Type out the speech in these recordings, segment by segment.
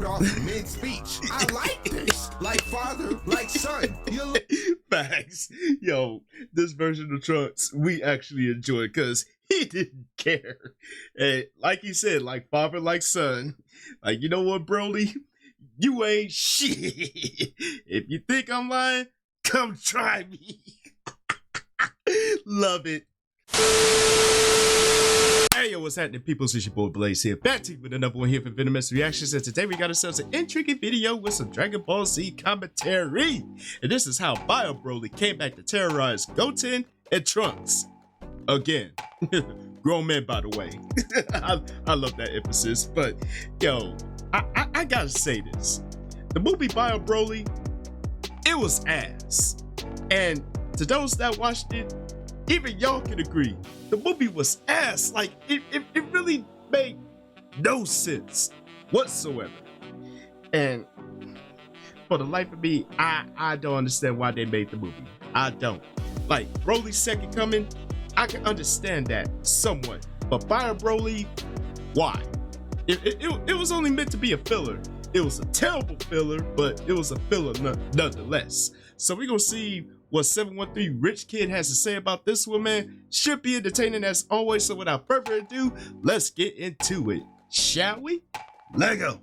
off mid-speech. I like this. Like father, like son. Facts. Yo, this version of Trunks, we actually enjoyed because he didn't care. And like he said, like father, like son. Like, you know what, Broly? You ain't shit. If you think I'm lying, come try me. Love it. Hey yo, what's happening, people? It's your boy Blaze here, back to you with another one here for Venomous Reactions, and today we got ourselves an intriguing video with some Dragon Ball Z commentary. And this is how Bio Broly came back to terrorize Goten and Trunks. Again. Grown men, by the way. I love that emphasis, but yo, I gotta say this. The movie Bio Broly, it was ass. And to those that watched it, even y'all can agree, the movie was ass. Like, it really made no sense whatsoever. And for the life of me, I don't understand why they made the movie. I don't. Like, Broly's second coming, I can understand that somewhat. But Bio Broly, why? It was only meant to be a filler. It was a terrible filler, but it was a filler nonetheless. So we're gonna see what 713 Rich Kid has to say about this one, man. Should be entertaining as always. So without further ado, let's get into it, shall we? Lego.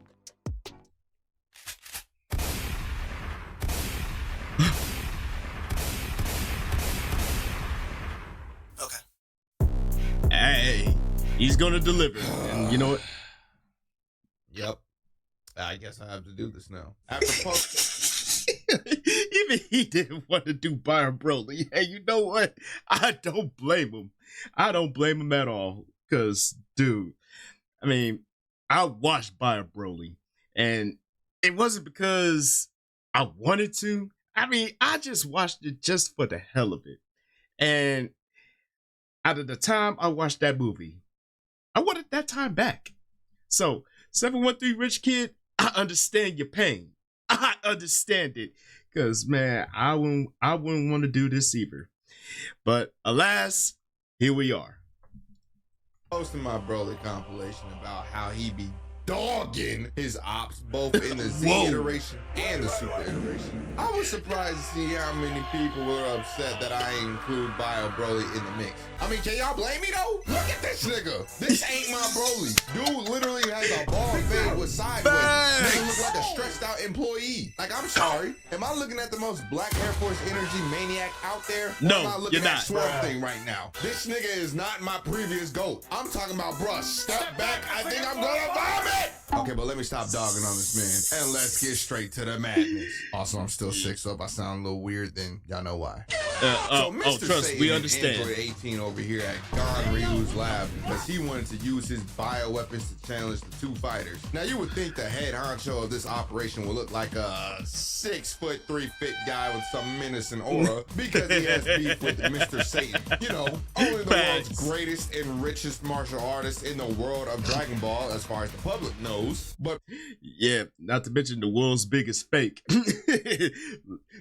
Hey, he's gonna deliver, and you know what? Yep. I guess I have to do this now. After Even he didn't want to do Bio Broly. Hey, you know what? I don't blame him. I don't blame him at all. Cause, dude, I mean, I watched Bio Broly, and it wasn't because I wanted to. I mean, I just watched it just for the hell of it. And out of the time I watched that movie, I wanted that time back. So, 713 Rich Kid, I understand your pain. I understand it. Because, man, I wouldn't want to do this either. But, alas, here we are. Posting my Broly compilation about how he be dogging his ops both in the Z iteration and the Super iteration. I was surprised to see how many people were upset that I include Bio Broly in the mix. I mean, can y'all blame me though? Look at this nigga. This ain't my Broly. Dude literally has a bald fade with sideways. Nigga look like a stressed out employee. Like, I'm sorry. Am I looking at the most black Air Force energy maniac out there? No, am I looking you're at not. Swerve thing right now? This nigga is not my previous GOAT. I'm talking about, bruh, step back. I think I'm gonna vomit. Okay, but let me stop dogging on this man and let's get straight to the madness. Also, I'm still sick, so if I sound a little weird, then y'all know why. So Mr. Trust, Satan we understand. Android 18 over here at Gon Ryu's lab because he wanted to use his bioweapons to challenge the two fighters. Now, you would think the head honcho of this operation would look like a 6'3" guy with some menacing aura because he has beef with Mr. Satan. You know, only the world's greatest and richest martial artist in the world of Dragon Ball, as far as the public knows. But yeah, not to mention the world's biggest fake.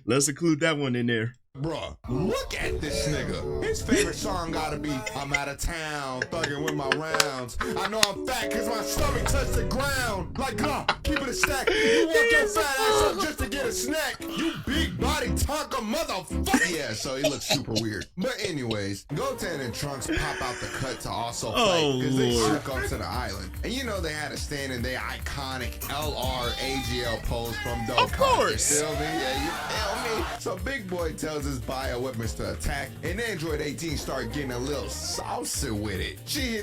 Let's include that one in there. Bruh, look at this nigga. His favorite song gotta be I'm out of town, thugging with my rounds. I know I'm fat cause my stomach touched the ground. Like, keep it a stack. You want your fat ass up just to get a snack. You big body Tonka motherfucker. Yeah, so he looooks super weird. But anyways, Goten and Trunks pop out the cut to also fight because they shook up to the island. And you know they had to stand in their iconic LR AGL pose from Dokkan. Of course. You feel me? Yeah, you feel me? So Big Boy tells his bioweapons to attack, and Android 18 start getting a little saucy with it. She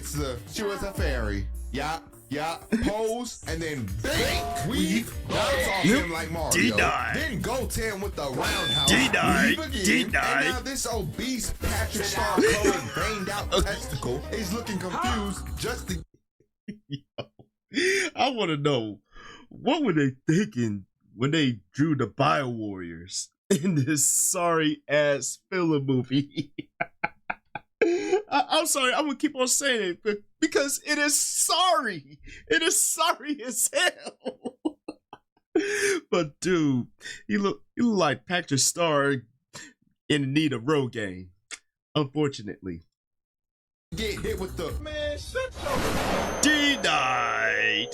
was a fairy. Yeah, pose, and then bang, weave, bounce off him like Mario. Then Goten with the roundhouse, weave again, and now this obese Patrick Star colored veined out testicle is looking confused just to... I want to know, what were they thinking when they drew the Bio Warriors in this sorry ass filler movie? I'm sorry, I'm gonna keep on saying it, but because it is sorry. It is sorry as hell. But dude, you look like Patrick Star in need of Rogaine. Unfortunately. Get hit with the man, shut your denied.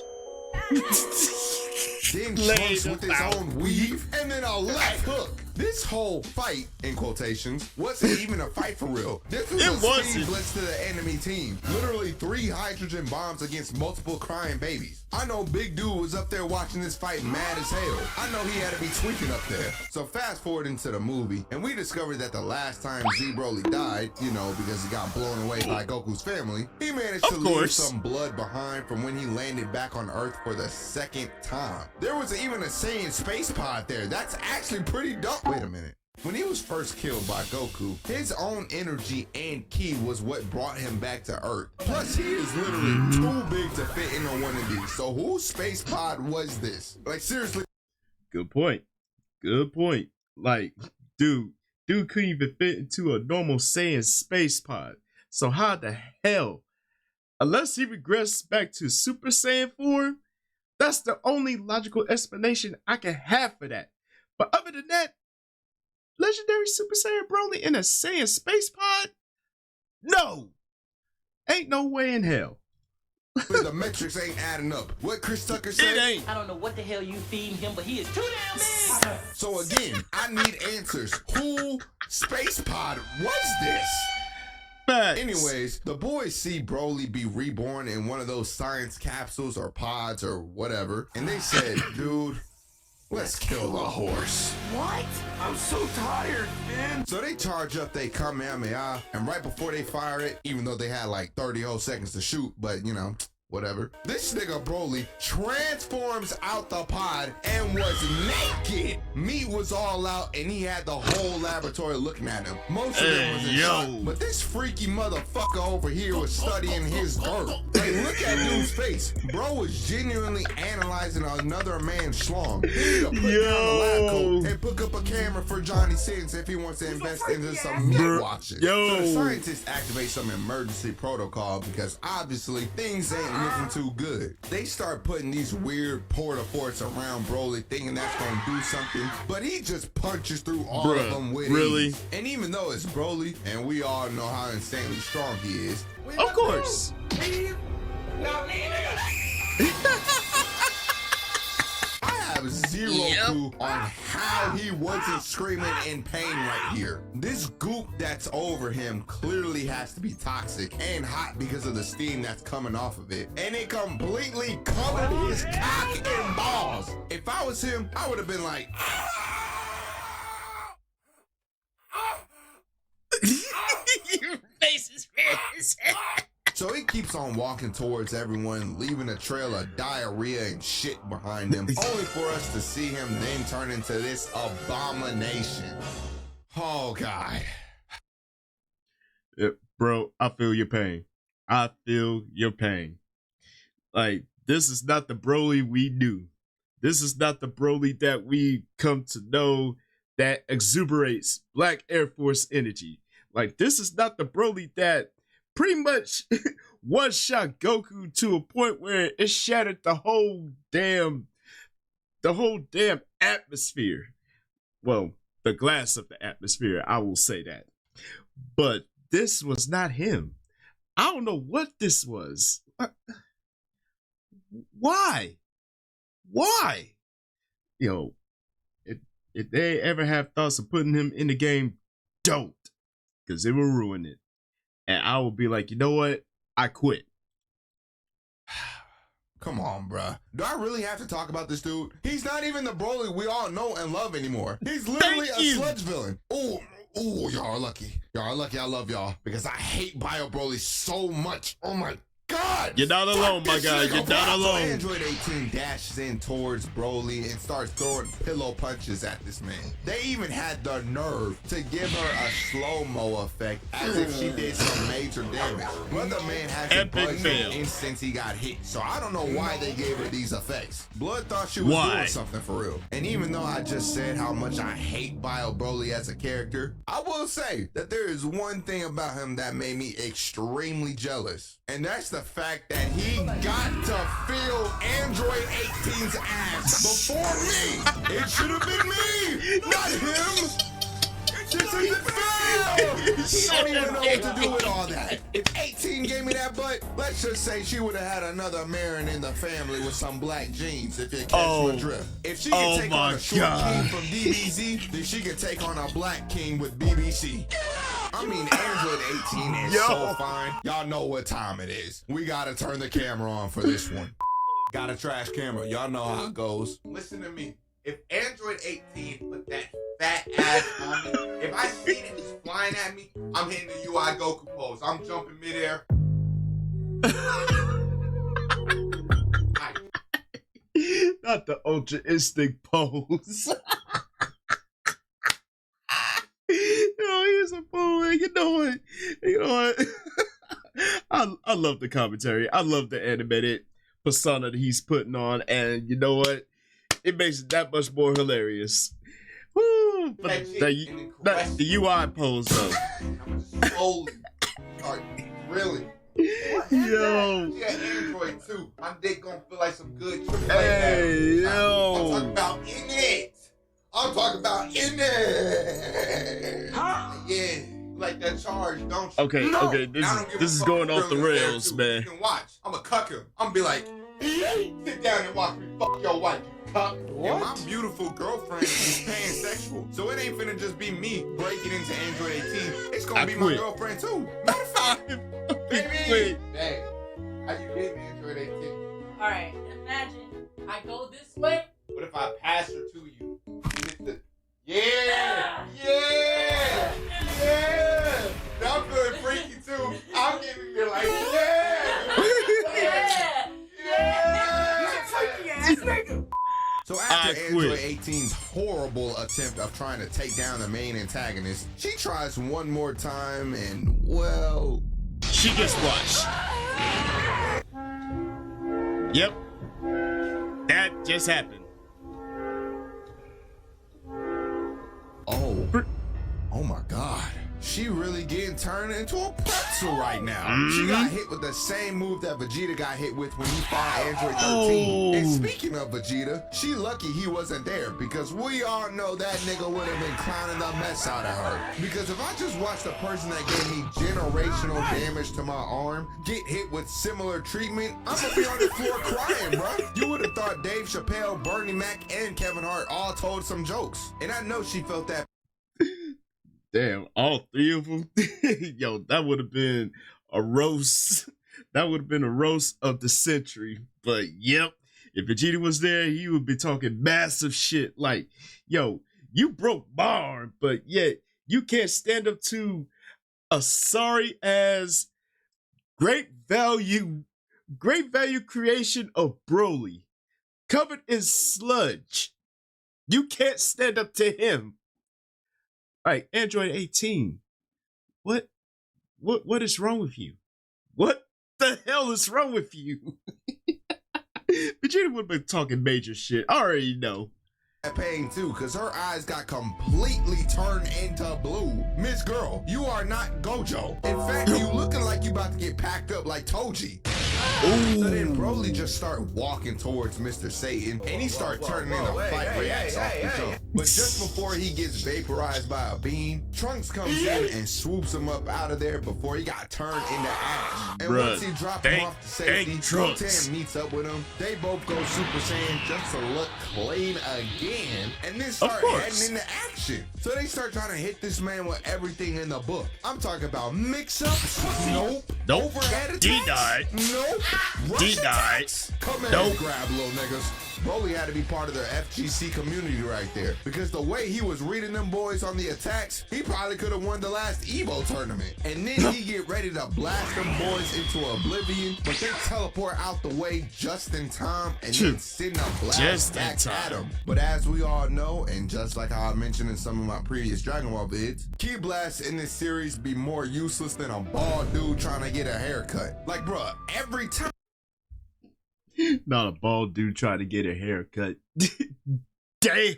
then Laid Trunks with his out. own weave, and then a left hook. This whole fight, in quotations, wasn't even a fight for real. This was a speed blitz to the enemy team. Literally 3 hydrogen bombs against multiple crying babies. I know Big Dude was up there watching this fight mad as hell. I know he had to be tweaking up there. So fast forward into the movie, and we discovered that the last time Z Broly died, you know, because he got blown away by Goku's family, he managed to leave some blood behind from when he landed back on Earth for the 2nd time. There was even a Saiyan space pod there. That's actually pretty dope. Wait a minute. When he was first killed by Goku, his own energy and ki was what brought him back to Earth. Plus, he is literally too big to fit into one of these. So whose space pod was this? Like, seriously. Good point. Good point. Like, dude couldn't even fit into a normal Saiyan space pod. So how the hell, unless he regressed back to Super Saiyan form, that's the only logical explanation I can have for that. But other than that, legendary Super Saiyan Broly in a Saiyan space pod? No! Ain't no way in hell. The metrics ain't adding up. What Chris Tucker said? It ain't. I don't know what the hell you feeding him, but he is too damn big. So again, I need answers. Who space pod was this? Facts. Anyways, the boys see Broly be reborn in one of those science capsules or pods or whatever, and they said, dude, let's kill the horse. What? I'm so tired, man. So they charge up they Kamehameha, and right before they fire it, even though they had like 30 whole seconds to shoot, but you know, whatever. This nigga Broly transforms out the pod and was naked. Meat was all out, and he had the whole laboratory looking at him. Most of them was in shock, but this freaky motherfucker over here was studying his dirt. Like, look at dude's face. Bro was genuinely analyzing another man's schlong. He need to put down the lab coat and pick up a camera for Johnny Sins if he wants to invest into some meat watching. So the scientists activate some emergency protocol because obviously things ain't looking too good. They start putting these weird porta-forts around Broly thinking that's gonna do something, but he just punches through all of them with ease. And even though it's Broly, and we all know how insanely strong he is, of course. I have zero clue on how he wasn't screaming in pain right here. This goop that's over him clearly has to be toxic and hot because of the steam that's coming off of it. And it completely covered his cock and balls. If I was him, I would have been like, Your face is red. So he keeps on walking towards everyone, leaving a trail of diarrhea and shit behind him, only for us to see him then turn into this abomination. Oh, God. Bro, I feel your pain. I feel your pain. Like, this is not the Broly we knew. This is not the Broly that we come to know that exuberates Black Air Force energy. Like, this is not the Broly that pretty much one-shot Goku to a point where it shattered the whole damn atmosphere. Well, the glass of the atmosphere, I will say that. But this was not him. I don't know what this was. Why? You know, if they ever have thoughts of putting him in the game, don't. Because it will ruin it. And I will be like, you know what? I quit. Come on, bruh. Do I really have to talk about this dude? He's not even the Broly we all know and love anymore. He's literally a sludge villain. Ooh, y'all are lucky. Y'all are lucky I love y'all because I hate Bio Broly so much. Oh my God. You're not alone, my guy. You're not alone. Android 18 dashes in towards Broly and starts throwing pillow punches at this man. They even had the nerve to give her a slow-mo effect as if she did some major damage. Brother man hasn't budged since he got hit, so I don't know why they gave her these effects. Blood thought she was doing something for real. And even though I just said how much I hate Bio Broly as a character, I will say that there is one thing about him that made me extremely jealous. And that's the fact that he got to feel Android 18's ass before me. It should have been me, not him. This He don't even know what to do with all that. If 18 gave me that butt, let's just say she would have had another Marin in the family with some black jeans, if you catch my drift. If she can take on a short king from DBZ, then she can take on a black king with BBC. I mean, Android 18 is so fine. Y'all know what time it is. We gotta turn the camera on for this one. Got a trash camera. Y'all know how it goes. Listen to me. If Android 18 put that fat ass on me, if I see it just flying at me, I'm hitting the UI Goku pose. I'm jumping midair. Not the Ultra Instinct pose. He's a fool. You know what? I love the commentary. I love the animated persona that he's putting on, and you know what? It makes it that much more hilarious. Woo! But the UI pose though. I'm just slowly start drilling. Yo. Yeah, Android too. My dick gonna feel like some good triple A. Hey, yo. I'm talking about in it. I'm talking about in it. Huh? Yeah. Like that charge, don't you? Okay, no. okay, this is going off the rails, man. You can watch. I'm gonna cuck him. I'm gonna be like, sit down and watch me fuck your wife, you cuck. What? And my beautiful girlfriend is pansexual, so it ain't finna just be me breaking into Android 18. It's gonna be my girlfriend too. Matter of fact, baby. Hey, how you getting Android 18? All right, imagine I go this way. What if I pass her to you? Yeah! Yeah! Yeah! I'm feeling freaky too. I'm giving you like, yeah! Yeah! Yeah! So after Android 18's horrible attempt of trying to take down the main antagonist, she tries one more time and, well... She gets watched. Yep. That just happened. Oh my God. She really getting turned into a pretzel right now. She got hit with the same move that Vegeta got hit with when he fought Android 13. And speaking of Vegeta, she lucky he wasn't there because we all know that nigga would have been clowning the mess out of her. Because if I just watched the person that gave me generational damage to my arm get hit with similar treatment, I'm gonna be on the floor crying, bro. You would have thought Dave Chappelle, Bernie Mac, and Kevin Hart all told some jokes. And I know she felt that. Damn, all three of them? Yo, that would have been a roast. That would have been a roast of the century. But yep, if Vegeta was there, he would be talking massive shit like, yo, you broke my arm, but yet you can't stand up to a sorry ass great value creation of Broly covered in sludge. You can't stand up to him. All right, Android 18. What is wrong with you? What the hell is wrong with you? Vegeta would have been talking major shit. I already know. Pain too, because her eyes got completely turned into blue. Miss Girl, you are not Gojo. In fact, you looking like you about to get packed up like Toji. Ooh. So then Broly just start walking towards Mr. Satan, and he start turning into fight reacts off the jump. But just before he gets vaporized by a beam, Trunks comes in and swoops him up out of there before he got turned into ash. And once he dropped him off to safety, Goten meets up with him. They both go Super Saiyan just to look clean again, and then start heading into action. So they start trying to hit this man with everything in the book. I'm talking about mix-ups. Nope. Overhead attacks. D-died. Nope. D-died. Come and grab, little niggas. Broly had to be part of the FGC community right there, because the way he was reading them boys on the attacks, he probably could have won the last Evo tournament. And then he get ready to blast them boys into oblivion, but they teleport out the way just in time and then send a blast back at him. But as we all know, and just like how I mentioned in some of my previous Dragon Ball vids, Ki blasts in this series be more useless than a bald dude trying to get a haircut. Like, bruh, every time. Not a bald dude trying to get a haircut. Damn.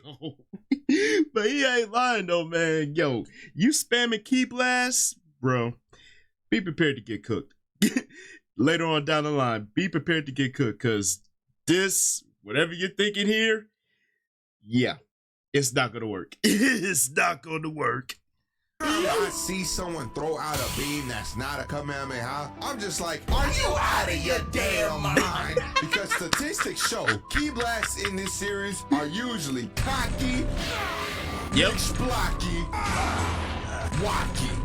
But he ain't lying though, man. Yo, you spamming Ki blasts, bro, be prepared to get cooked. Later on down the line, be prepared to get cooked, because this, whatever you're thinking here, yeah, it's not gonna work. It's not gonna work. I see someone throw out a beam that's not a Kamehameha, I'm just like, are you out of your damn mind? Because statistics show key blasts in this series are usually cocky, blocky, wacky.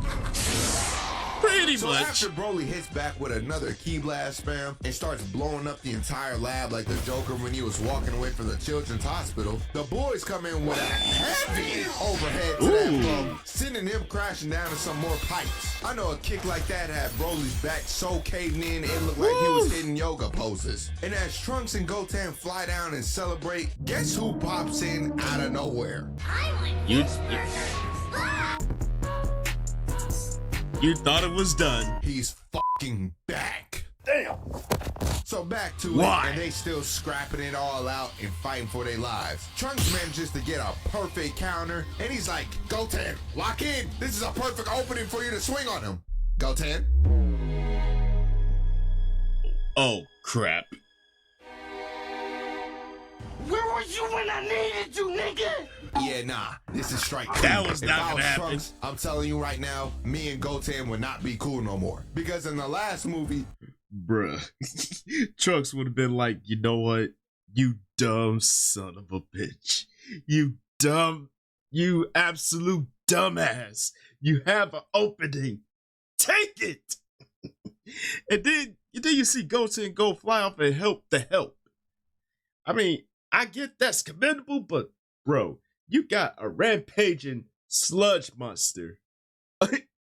Pretty So much. after Broly hits back with another key blast spam and starts blowing up the entire lab like the Joker when he was walking away from the children's hospital, the boys come in with a heavy overhead to that flow, sending him crashing down to some more pipes. I know a kick like that had Broly's back so caved in it looked like he was hitting yoga poses. And as Trunks and Goten fly down and celebrate, guess who pops in out of nowhere? You thought it was done. He's fucking back. Damn. So back to Why? it, and they still scrapping it all out and fighting for their lives. Trunks manages to get a perfect counter, and he's like, Goten, lock in. This is a perfect opening for you to swing on him. Goten? Oh, crap. Where was you when I needed you, nigga? Yeah, nah, this is strike two. That was If not I gonna was happen. Trunks, I'm telling you right now, me and Goten would not be cool no more. Because in the last movie, Bruh. Trunks would have been like, you know what? You dumb son of a bitch. You absolute dumbass. You have an opening. Take it. and then you see Goten go fly off and help the help. I mean, I get that's commendable, but bro, you got a rampaging sludge monster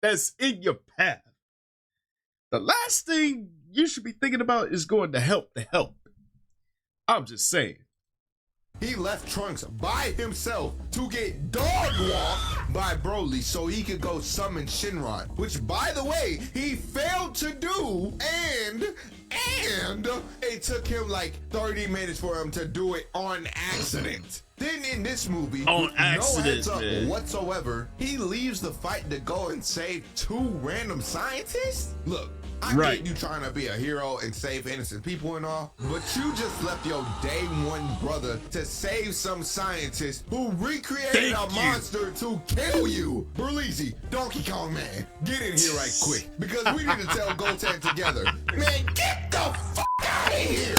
that's in your path. The last thing you should be thinking about is going to help the help. I'm just saying. he left Trunks by himself to get dog walked by Broly so he could go summon Shinron, which, by the way, he failed to do, and it took him like 30 minutes for him to do it on accident. Then in this movie, On with accident, no heads up man. whatsoever, he leaves the fight to go and save two random scientists? Look, I Right. get you trying to be a hero and save innocent people and all, but you just left your day one brother to save some scientist who recreated Thank a you. monster to kill you. Burleezy, Donkey Kong Man, get in here right quick, because we need to tell Goten together. Man, get the fuck out of here.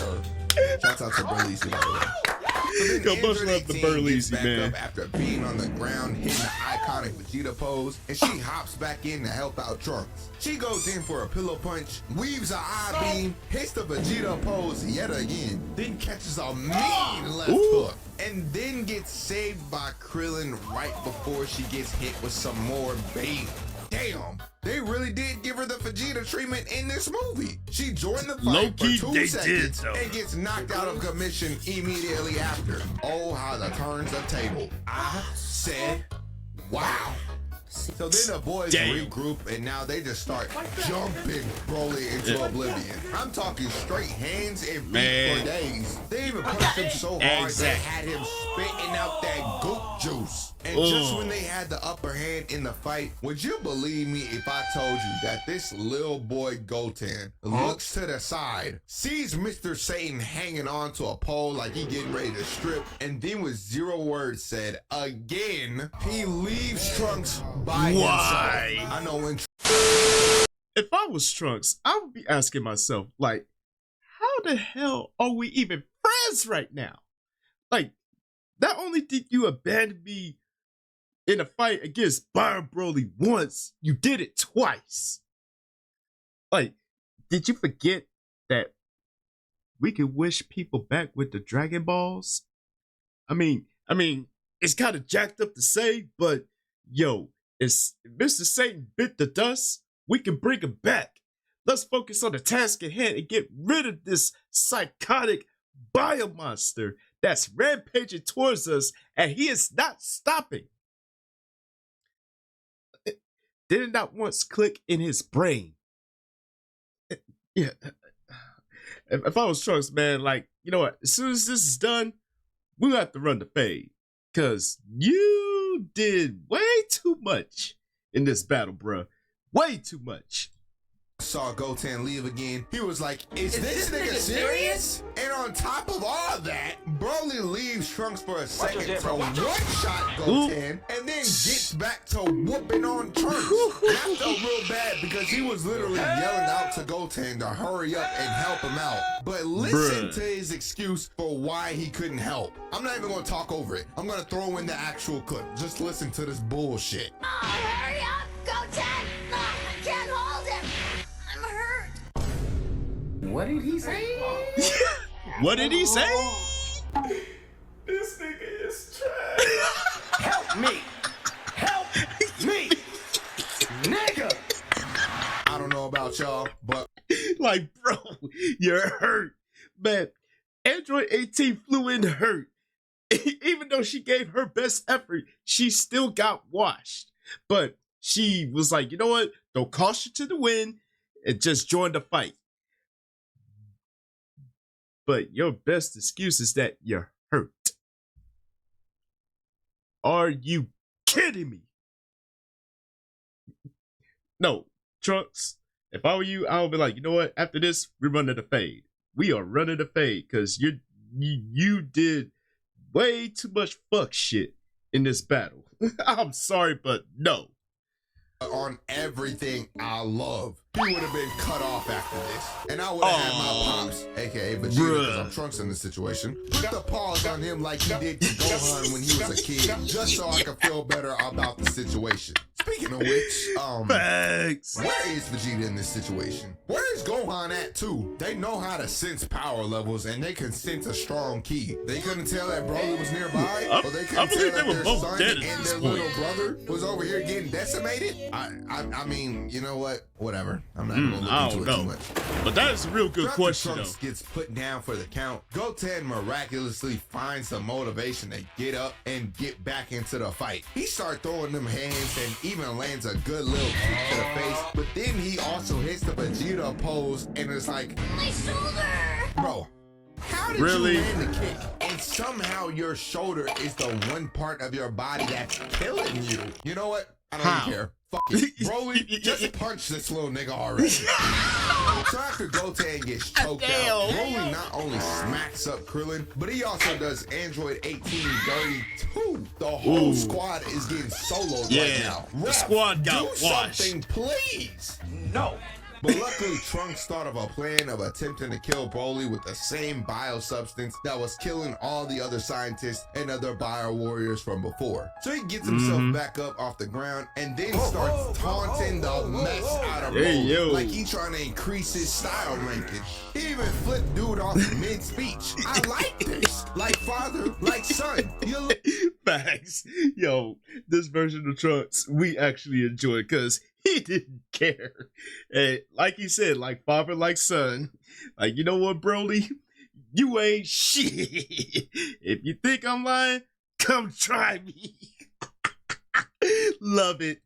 Shouts out to Burleezy, by the way. So then Yo, much Android love to 18 Burleezy, gets back man. up after being on the ground, hitting the iconic Vegeta pose, and she hops back in to help out Trunks. She goes in for a pillow punch, weaves an eye beam, hits the Vegeta pose yet again, then catches a mean left hook, and then gets saved by Krillin right before she gets hit with some more bait. Damn, they really did give her the Vegeta treatment in this movie. She joined the fight Low-key, for 2 they seconds did, though. and gets knocked out of commission immediately after. Oh, how the turns the table. I said, wow. So then the boys Damn. regroup, and now they just start jumping Broly into oblivion. I'm talking straight hands and feet Man. for days. They even punched him so hard Exactly. they had him spitting out that goop juice. And just when they had the upper hand in the fight, would you believe me if I told you that this little boy Goten looks to the side, sees Mr. Satan hanging onto a pole like he getting ready to strip, and then with 0 words said again, he leaves Trunks by Why? himself. I know when If I was Trunks, I would be asking myself, like, how the hell are we even friends right now? Like, not only did you abandon me in a fight against Byron Broly once, you did it twice. Like, did you forget that we can wish people back with the Dragon Balls? I mean, it's kind of jacked up to say, but yo, if Mr. Satan bit the dust, we can bring him back. Let's focus on the task at hand and get rid of this psychotic biomonster that's rampaging towards us, and he is not stopping. Did it not once click in his brain? Yeah. If I was Trunks, man, like, you know what? As soon as this is done, we'll have to run the fade. Because you did way too much in this battle, bruh. Way too much. saw Goten leave again, he was like, is this nigga serious? And on top of all that, Broly leaves Trunks for a second to one-shot Goten and then gets back to whooping on Trunks. And I felt real bad because he was literally yelling out to Goten to hurry up and help him out. But listen to his excuse for why he couldn't help. I'm not even going to talk over it. I'm going to throw in the actual clip. Just listen to this bullshit. Oh, hurry up, Goten! I can't hold him. I'm hurt. What did he say? What did he say? This nigga is trash. Help me! Help me! Nigga! I don't know about y'all, but Like, bro, you're hurt. Man, Android 18 flew in hurt. Even though she gave her best effort, she still got washed. But she was like, you know what? Don't caution to the wind and just join the fight. But your best excuse is that you're hurt. Are you kidding me? No, Trunks, if I were you, I would be like, you know what? After this, we're running the fade. We are running the fade because you did way too much fuck shit in this battle. I'm sorry, but no. on everything I love, he would have been cut off after this. And I would have had my pops, aka Vegeta, because I'm Trunks in this situation, put the pause on him like he did to Gohan when he was a kid, just so I could feel better about the situation. Speaking of which, Facts. where is Vegeta in this situation? Where is Gohan at too? They know how to sense power levels and they can sense a strong key. They couldn't tell that Broly was nearby, or they couldn't tell that their son and their little brother was over here getting decimated. I mean, you know what? Whatever. I'm not gonna look into it too much. But that is a real good question, Trunks though. gets put down for the count. Goten miraculously finds the motivation to get up and get back into the fight. He starts throwing them hands and even lands a good little kick to the face. But then he also hits the Vegeta pose and it's like, My shoulder! bro, how did Really? you land the kick? And somehow your shoulder is the one part of your body that's killing you. You know what? I don't How? even care. Fuck it. Broly, just punch this little nigga already. So after Goten gets choked out, Broly not only smacks up Krillin, but he also does Android 18 dirty too. The whole squad is getting soloed right now. The Ref, squad got do washed. something, please. No. But luckily, Trunks thought of a plan of attempting to kill Broly with the same biosubstance that was killing all the other scientists and other bio warriors from before. So he gets himself back up off the ground and then starts taunting the mess out of Broly, like he trying to increase his style ranking. He even flipped dude off mid-speech. I like this. Like father, like son. You Facts. Yo, this version of Trunks, we actually enjoyed because he didn't care. And like he said, like father, like son. Like, you know what, Broly? You ain't shit. If you think I'm lying, come try me. Love it.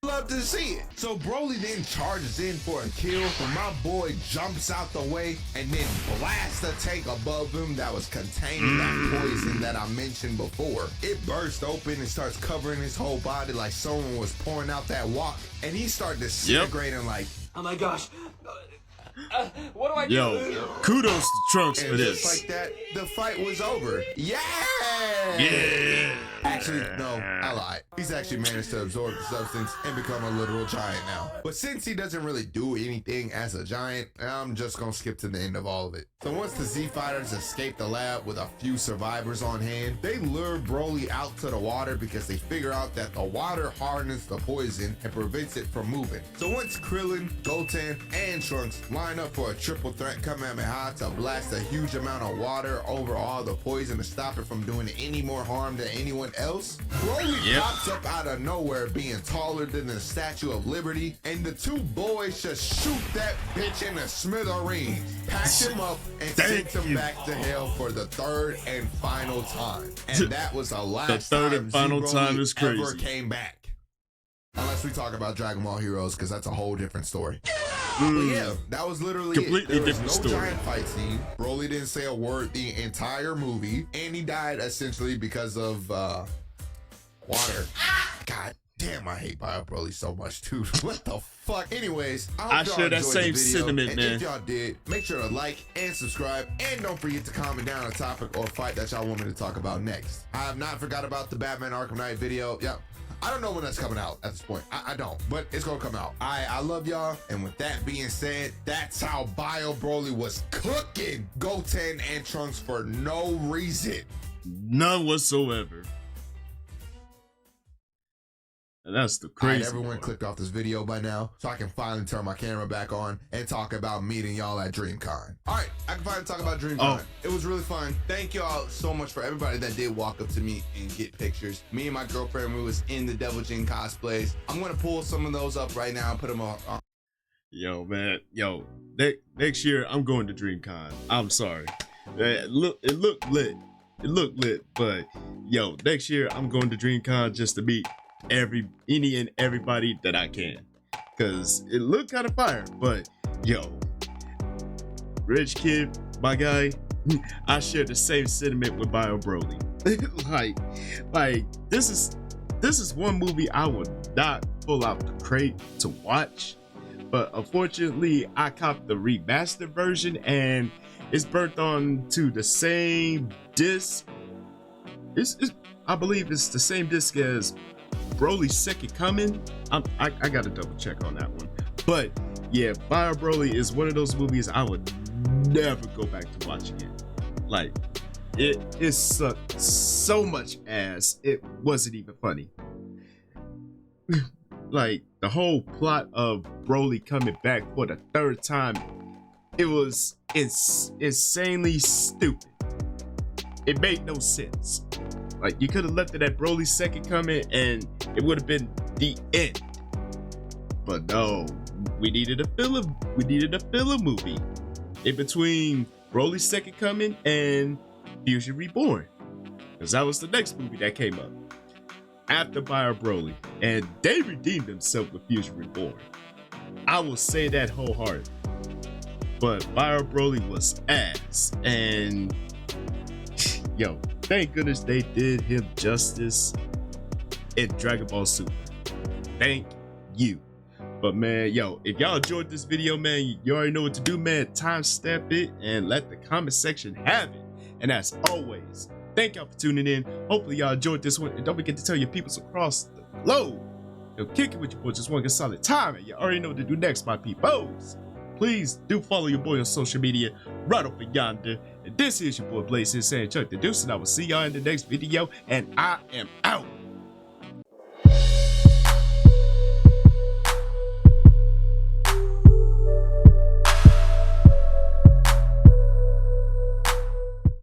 love to see it. So Broly then charges in for a kill, but my boy jumps out the way and then blasts a tank above him that was containing that poison that I mentioned before. It bursts open and starts covering his whole body like someone was pouring out that wok, and he started disintegrating like, Oh my gosh. What do I do? Yo, kudos to Trunks for and this. just like that, the fight was over. Yeah! Actually, no, I lied. He's actually managed to absorb the substance and become a literal giant now. But since he doesn't really do anything as a giant, I'm just gonna skip to the end of all of it. So once the Z Fighters escape the lab with a few survivors on hand, they lure Broly out to the water because they figure out that the water hardens the poison and prevents it from moving. So once Krillin, Goten, and Trunks line up for a triple threat Kamehameha to blast a huge amount of water over all the poison to stop it from doing any more harm to anyone else, Broly pops up out of nowhere being taller than the Statue of Liberty, and the two boys just shoot that bitch in the smithereens, pack him up, and send him back to hell for the third and final time. And that was the last The third and final time is crazy. ever came back. Unless we talk about Dragon Ball Heroes, because that's a whole different story. But yeah, that was literally Completely it. There was different no story. giant fight scene. Broly didn't say a word the entire movie, and he died essentially because of water. God Damn, I hate Bio Broly so much, too. What the fuck? Anyways, I hope y'all share that enjoyed same the video, sentiment, and man. if y'all did, make sure to like and subscribe, and don't forget to comment down a topic or fight that y'all want me to talk about next. I have not forgot about the Batman Arkham Knight video. Yep. I don't know when that's coming out at this point. I don't, but it's gonna come out. I love y'all, and with that being said, that's how Bio Broly was cooking Goten and Trunks for no reason. None whatsoever. And that's the crazy Everyone part. clicked off this video by now, so I can finally turn my camera back on and talk about meeting y'all at DreamCon. All right, I can finally talk about DreamCon. It was really fun. Thank y'all so much for everybody that did walk up to me and get pictures. Me and my girlfriend, we was in the Devil Jin cosplays. I'm gonna pull some of those up right now and put them on. Yo, man, next year I'm going to DreamCon. I'm sorry. It looked lit. It looked lit, but yo, next year I'm going to DreamCon just to meet any and everybody that I can, cause it looked kind of fire. But yo, Rich Kid, my guy, I share the same sentiment with Bio Broly. like this is one movie I would not pull out the crate to watch, but unfortunately I copped the remastered version and it's burnt on to the same disc. I believe it's the same disc as Broly's Second Coming. I gotta double check on that one. But yeah, Bio Broly is one of those movies I would never go back to watching it. Like, it sucked so much ass, it wasn't even funny. Like, the whole plot of Broly coming back for the third time, it was insanely stupid. It made no sense. Like, you could have left it at Broly's Second Coming and it would have been the end. But no, we needed a filler movie in between Broly's Second Coming and Fusion Reborn, because that was the next movie that came up after Bio Broly, and they redeemed themselves with Fusion Reborn. I will say that wholeheartedly. But Bio Broly was ass, and yo, thank goodness they did him justice in Dragon Ball Super. Thank you. But man, yo, if y'all enjoyed this video, man, you already know what to do, man. Timestamp it and let the comment section have it. And as always, thank y'all for tuning in. Hopefully y'all enjoyed this one. And don't forget to tell your peoples across the globe. Yo, kick it with your boy, just one good solid time. And you already know what to do next, my peoples. Please do follow your boy on social media right over yonder. And this is your boy Blaze saying Chuck the Deuce, and I will see y'all in the next video. And I am out.